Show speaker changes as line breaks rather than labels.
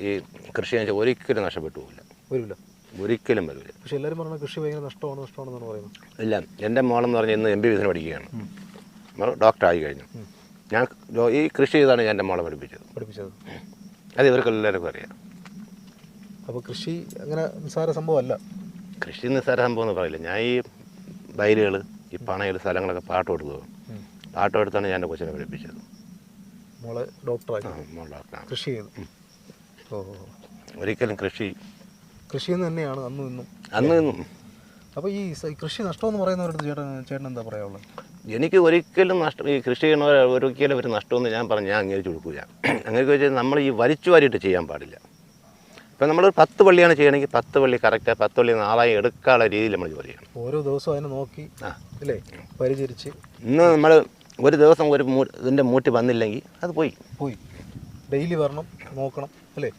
ഈ കൃഷി എന്ന് വെച്ചാൽ ഒരിക്കലും നഷ്ടപ്പെട്ടു പോകില്ല,
വരില്ല,
ഒരിക്കലും വരില്ല.
പക്ഷെ എല്ലാവരും പറഞ്ഞാൽ കൃഷി ഭയങ്കര നഷ്ടമാണെന്നാണ് പറയുന്നത്.
ഇല്ല, എൻ്റെ മോളെന്ന് പറഞ്ഞാൽ ഇന്ന് MBBS പഠിക്കുകയാണ്, ഡോക്ടറായി കഴിഞ്ഞു. ഞാൻ ഈ കൃഷി ചെയ്താണ് എൻ്റെ മോളെ പഠിപ്പിച്ചത്. അത് ഇവർക്ക് എല്ലാവർക്കും അറിയാം.
അപ്പോൾ കൃഷി അങ്ങനെ നിസ്സാര സംഭവമല്ല.
കൃഷി നിസ്സാര സംഭവം എന്ന് പറയില്ല. ഞാൻ ഈ വയലുകൾ, ഈ പണയിൽ സ്ഥലങ്ങളൊക്കെ പാട്ടം എടുത്താണ് ഞാൻ എൻ്റെ കൊച്ചിനെ പഠിപ്പിച്ചത്.
മോളെ ഡോക്ടറായി,
മോൾ ഡോക്ടറാണ്.
കൃഷി ചെയ്തു.
ഒരിക്കലും
കൃഷിയെന്ന് തന്നെയാണ് അന്നും
ഇന്നും.
അപ്പോൾ ഈ കൃഷി നഷ്ടമെന്ന് പറയുന്നവരുടെ ചേട്ടൻ എന്താ പറയാനുള്ളത്?
എനിക്ക് ഒരിക്കലും ഈ കൃഷി ചെയ്യണവർ ഒരിക്കലും ഒരു നഷ്ടമെന്ന് ഞാൻ അംഗീകരിച്ച് കൊടുക്കില്ല. അങ്ങനെ വെച്ചാൽ നമ്മൾ ഈ വലിച്ചു വാരിയിട്ട് ചെയ്യാൻ പാടില്ല. ഇപ്പം നമ്മൾ 10 വള്ളിയാണ് ചെയ്യണമെങ്കിൽ 10 വള്ളി കറക്റ്റ് 10 വള്ളി നാളായി എടുക്കാനുള്ള രീതിയിൽ നമ്മൾ ജോലി ചെയ്യണം.
ഓരോ ദിവസവും അതിനെ നോക്കി അല്ലേ പരിചരിച്ച്.
ഇന്ന് നമ്മൾ ഒരു ദിവസം ഇതിൻ്റെ മൂറ്റ് വന്നില്ലെങ്കിൽ അത് പോയി
ഡെയിലി വരണം, നോക്കണം അല്ലേ?